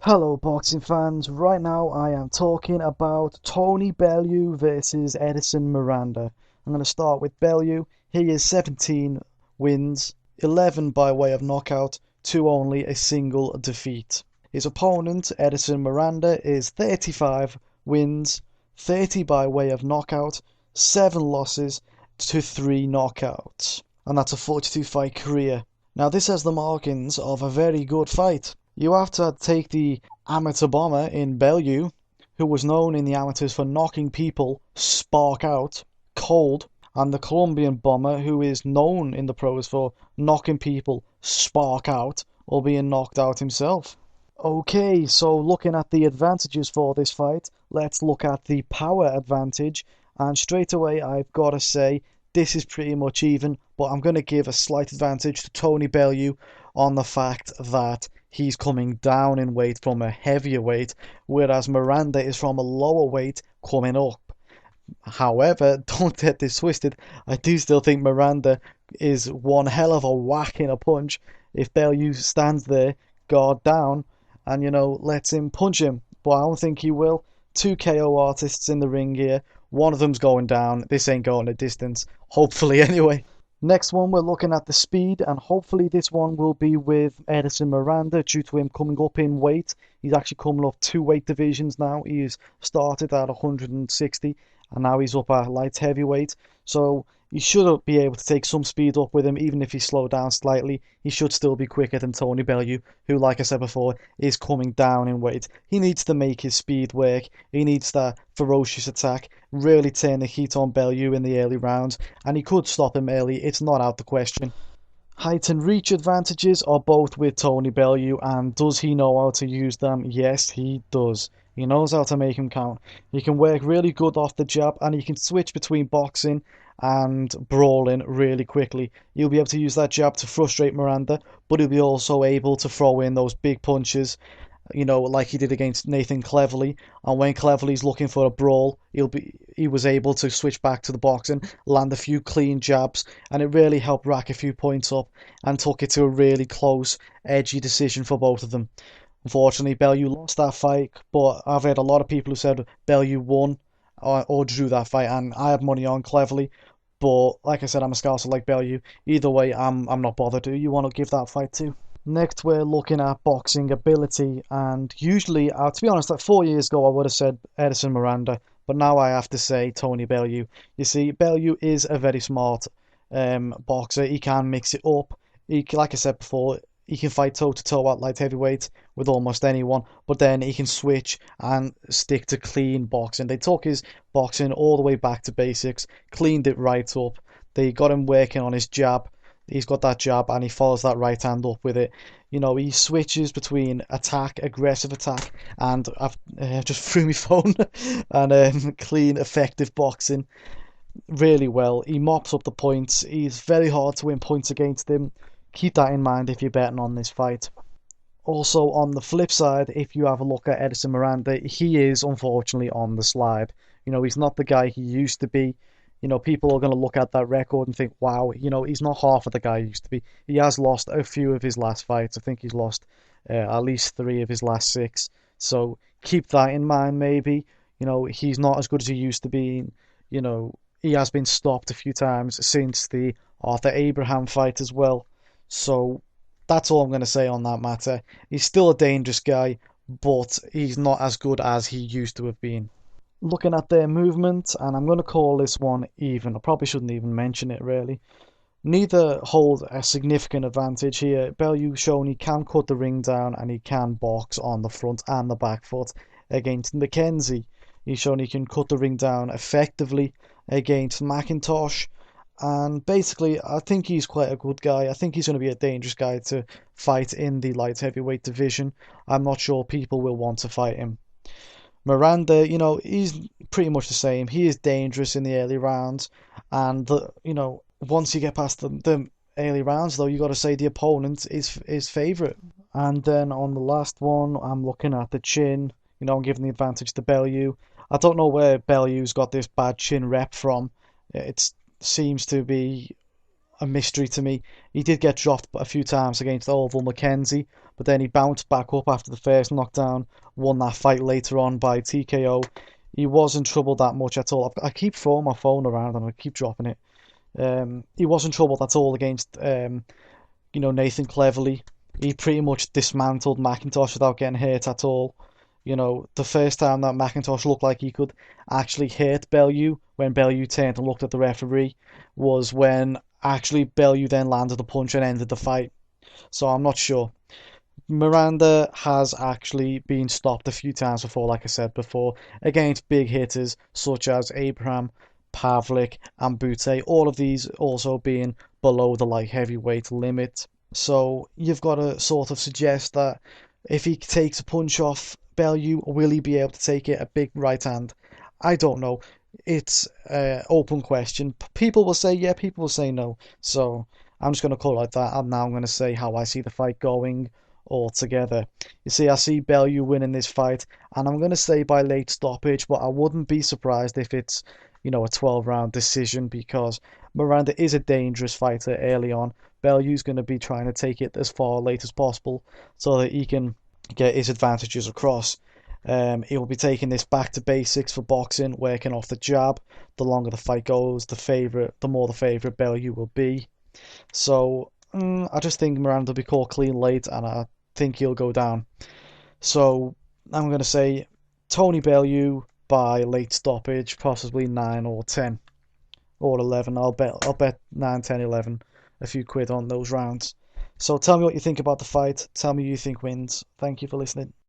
Hello boxing fans, right now I am talking about Tony Bellew versus Edison Miranda. I'm going to start with Bellew. He is 17 wins, 11 by way of knockout, 2 only a single defeat. His opponent, Edison Miranda, is 35 wins, 30 by way of knockout, 7 losses to 3 knockouts. And that's a 42 fight career. Now this has the markings of a very good fight. You have to take the amateur bomber in Bellew, who was known in the amateurs for knocking people spark out cold, and the Colombian bomber, who is known in the pros for knocking people spark out or being knocked out himself. Okay, so looking at the advantages for this fight, let's look at the power advantage. And straight away, I've got to say, this is pretty much even, but I'm going to give a slight advantage to Tony Bellew on the fact that he's coming down in weight from a heavier weight, whereas Miranda is from a lower weight coming up. However, don't get this twisted, I do still think Miranda is one hell of a whack in a punch if Bellew stands there, guard down, and lets him punch him. But I don't think he will. Two KO artists in the ring here. One of them's going down. This ain't going a distance. Hopefully, anyway. Next one, we're looking at the speed, and hopefully this one will be with Edison Miranda due to him coming up in weight. He's actually coming up 2 weight divisions now. He's started at 160, and now he's up at light heavyweight. So he should be able to take some speed up with him, even if he slowed down slightly. He should still be quicker than Tony Bellew, who, like I said before, is coming down in weight. He needs to make his speed work. He needs that ferocious attack, really turn the heat on Bellew in the early rounds, and he could stop him early. It's not out the question. Height and reach advantages are both with Tony Bellew, and does he know how to use them? Yes, he does. He knows how to make him count. He can work really good off the jab, and he can switch between boxing and brawling really quickly. He'll be able to use that jab to frustrate Miranda, but he'll be also able to throw in those big punches, like he did against Nathan Cleverly. And when Cleverly's looking for a brawl, he was able to switch back to the boxing, land a few clean jabs, and it really helped rack a few points up and took it to a really close, edgy decision for both of them. Unfortunately, Bellew lost that fight, but I've heard a lot of people who said Bellew won or drew that fight, and I had money on Cleverly. But like I said, I'm a scouser like Bellew. Either way, I'm not bothered who you want to give that fight to. Next, we're looking at boxing ability, and usually, to be honest, like 4 years ago, I would have said Edison Miranda, but now I have to say Tony Bellew. You see, Bellew is a very smart boxer. He can mix it up. Like I said before, he can fight toe to toe at light heavyweight with almost anyone, but then he can switch and stick to clean boxing. They took his boxing all the way back to basics, cleaned it right up. They got him working on his jab. He's got that jab and he follows that right hand up with it. He switches between attack, aggressive attack, and I've just threw my phone and clean, effective boxing really well. He mops up the points. He's very hard to win points against him. Keep that in mind if you're betting on this fight. Also, on the flip side, if you have a look at Edison Miranda, he is unfortunately on the slide. He's not the guy he used to be. People are going to look at that record and think, wow, he's not half of the guy he used to be. He has lost a few of his last fights. I think he's lost at least 3 of his last 6. So keep that in mind, maybe. He's not as good as he used to be. He has been stopped a few times since the Arthur Abraham fight as well. So that's all I'm going to say on that matter. He's still a dangerous guy, but he's not as good as he used to have been. Looking at their movement, and I'm going to call this one even. I probably shouldn't even mention it, really. Neither hold a significant advantage here. Bellew shown he can cut the ring down and he can box on the front and the back foot against Mackenzie. He's shown he can cut the ring down effectively against McIntosh. And basically, I think he's quite a good guy. I think he's going to be a dangerous guy to fight in the light heavyweight division. I'm not sure people will want to fight him. Miranda, he's pretty much the same. He is dangerous in the early rounds, and once you get past the early rounds, though, you got to say the opponent is his favourite. And then on the last one, I'm looking at the chin. I'm giving the advantage to Bellew. I don't know where Bellew's got this bad chin rep from. It seems to be a mystery to me. He did get dropped a few times against Orville McKenzie, but then he bounced back up after the first knockdown, won that fight later on by TKO. He wasn't troubled that much at all. I keep throwing my phone around and I keep dropping it. He wasn't troubled at all against Nathan Cleverly. He pretty much dismantled McIntosh without getting hurt at all. The first time that McIntosh looked like he could actually hurt Bellew, when Bellew turned and looked at the referee, was when actually Bellew then landed a punch and ended the fight. So I'm not sure. Miranda has actually been stopped a few times before, like I said before, against big hitters such as Abraham, Pavlik, and Bute. All of these also being below the light heavyweight limit. So you've got to sort of suggest that if he takes a punch off Bellew, will he be able to take it? A big right hand? I don't know. It's an open question. People will say yeah, people will say no. So I'm just going to call it like that. And now I'm going to say how I see the fight going altogether. You see, I see Bellew winning this fight, and I'm going to say by late stoppage, but I wouldn't be surprised if it's, a 12-round decision, because Miranda is a dangerous fighter early on. Bellew's going to be trying to take it as far late as possible so that he can get his advantages across. He will be taking this back to basics for boxing, working off the jab. The longer the fight goes, the more the favourite Bellew will be. So I just think Miranda will be caught clean late, and I think he'll go down. So I'm going to say Tony Bellew by late stoppage, possibly 9 or 10 or 11. I'll bet 9, 10, 11, a few quid on those rounds. So tell me what you think about the fight. Tell me who you think wins. Thank you for listening.